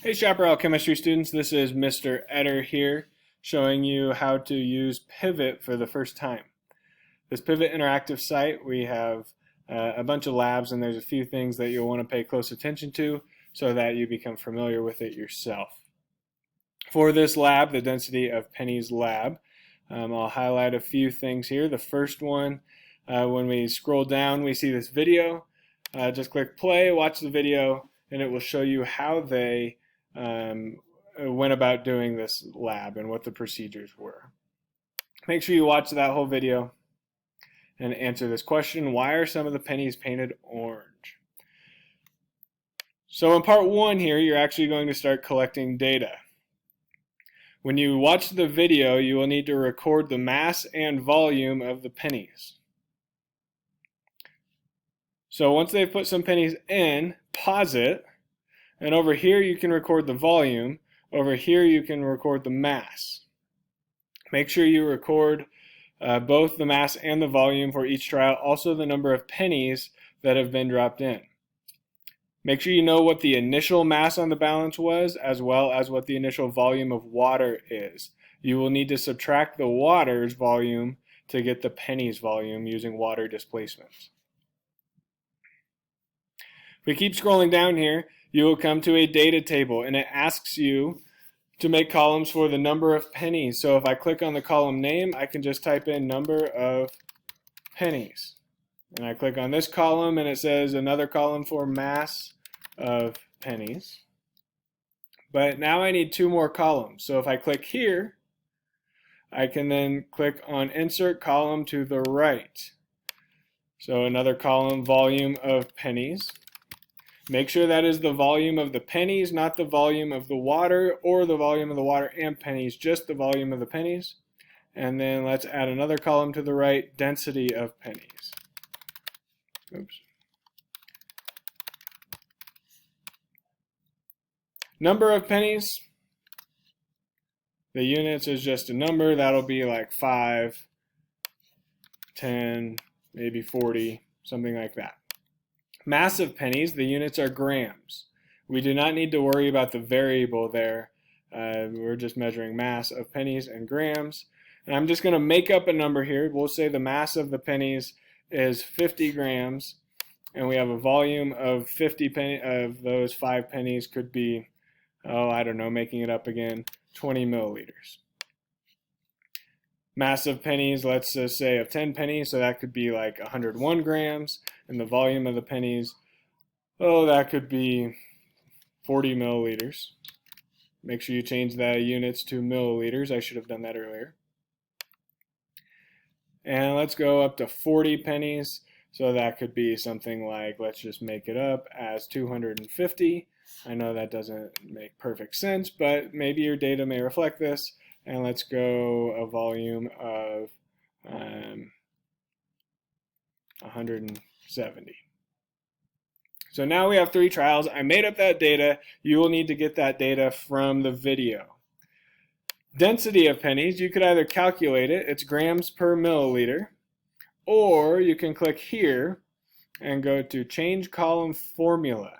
Hey Chaparral Chemistry students, this is Mr. Etter here showing you how to use Pivot for the first time. This Pivot interactive site, we have a bunch of labs and there's a few things that you'll want to pay close attention to so that you become familiar with it yourself. For this lab, the density of Pennies lab, I'll highlight a few things here. The first one, when we scroll down, we see this video. Just click play, watch the video, and it will show you how they went about doing this lab and what the procedures were. Make sure you watch that whole video and answer this question: why are some of the pennies painted orange? So in part one here, you're actually going to start collecting data. When you watch the video, you will need to record the mass and volume of the pennies. So once they've put some pennies in, pause it, and over here you can record the volume. Over here you can record the mass. Make sure you record both the mass and the volume for each trial, also the number of pennies that have been dropped in. Make sure you know what the initial mass on the balance was, as well as what the initial volume of water is. You will need to subtract the water's volume to get the pennies volume using water displacements. If we keep scrolling down here, you will come to a data table, and it asks you to make columns for the number of pennies. So if I click on the column name, I can just type in number of pennies. And I click on this column, and it says another column for mass of pennies. But now I need two more columns. So if I click here, I can then click on insert column to the right. So another column, volume of pennies. Make sure that is the volume of the pennies, not the volume of the water or the volume of the water and pennies, just the volume of the pennies. And then let's add another column to the right, density of pennies. Oops. Number of pennies. The units is just a number. That'll be like 5, 10, maybe 40, something like that. Mass of pennies, the units are grams. We do not need to worry about the variable there. We're just measuring mass of pennies in grams. And I'm just going to make up a number here. We'll say the mass of the pennies is 50 grams, and we have a volume of 50 pennies. Of those 5 pennies could be, I don't know, making it up again, 20 milliliters. Mass of pennies, let's say of 10 pennies, so that could be like 101 grams, and the volume of the pennies, that could be 40 milliliters. Make sure you change the units to milliliters. I should have done that earlier. And let's go up to 40 pennies. So that could be something like, let's just make it up as 250. I know that doesn't make perfect sense, but maybe your data may reflect this. And let's go a volume of 170. So now we have 3 trials. I made up that data. You will need to get that data from the video. Density of pennies, you could either calculate it, it's grams per milliliter, or you can click here and go to change column formula.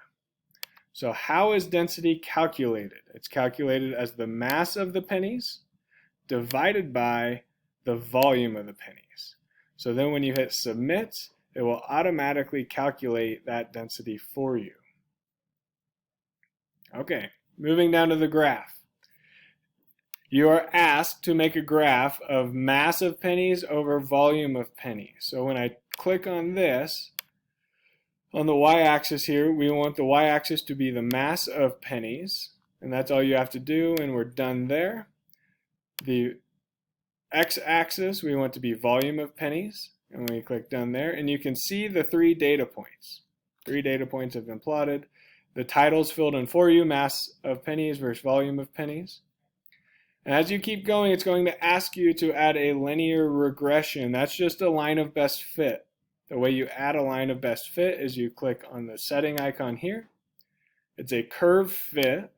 So how is density calculated? It's calculated as the mass of the pennies divided by the volume of the pennies. So then when you hit submit, it will automatically calculate that density for you. Okay, moving down to the graph. You are asked to make a graph of mass of pennies over volume of pennies. So when I click on this, on the y-axis here, we want the y-axis to be the mass of pennies, and that's all you have to do, and we're done there. The x-axis, we want to be volume of pennies, and we click done there, and you can see the 3 data points. 3 data points have been plotted. The title's filled in for you, mass of pennies versus volume of pennies. And as you keep going, it's going to ask you to add a linear regression. That's just a line of best fit. The way you add a line of best fit is you click on the setting icon here. It's a curve fit,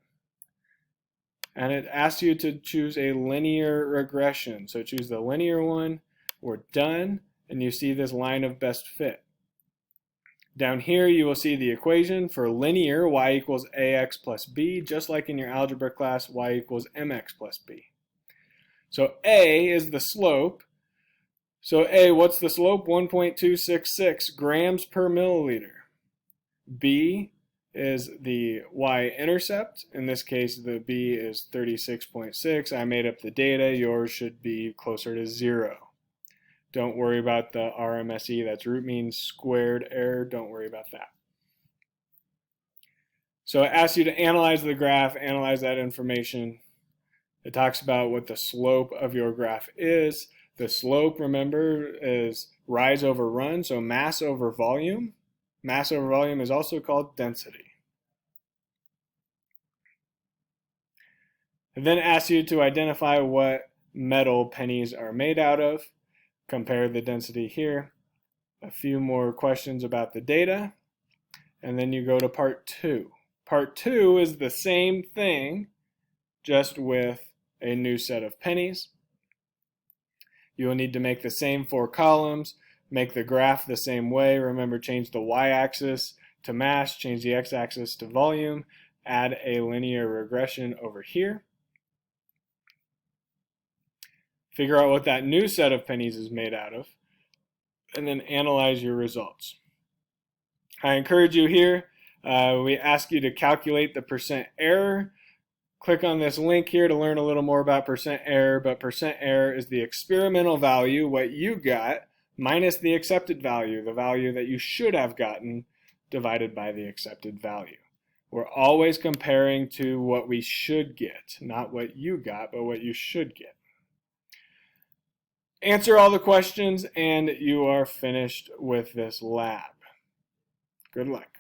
and it asks you to choose a linear regression. So choose the linear one. We're done, and you see this line of best fit. Down here you will see the equation for linear y equals ax plus b, just like in your algebra class, y equals mx plus b. So a is the slope. So a, what's the slope? 1.266 grams per milliliter. B is the y-intercept. In this case, the b is 36.6. I made up the data. Yours should be closer to 0. Don't worry about the RMSE, that's root mean squared error. Don't worry about that. So it asks you to analyze the graph, analyze that information. It talks about what the slope of your graph is. The slope, remember, is rise over run, so mass over volume. Mass over volume is also called density. It then asks you to identify what metal pennies are made out of. Compare the density here. A few more questions about the data. And then you go to part 2. Part 2 is the same thing, just with a new set of pennies. You will need to make the same 4 columns, make the graph the same way. Remember, change the y-axis to mass, change the x-axis to volume, add a linear regression over here. Figure out what that new set of pennies is made out of, and then analyze your results. I encourage you here, we ask you to calculate the percent error. Click on this link here to learn a little more about percent error, but percent error is the experimental value, what you got, minus the accepted value, the value that you should have gotten, divided by the accepted value. We're always comparing to what we should get, not what you got, but what you should get. Answer all the questions and you are finished with this lab. Good luck.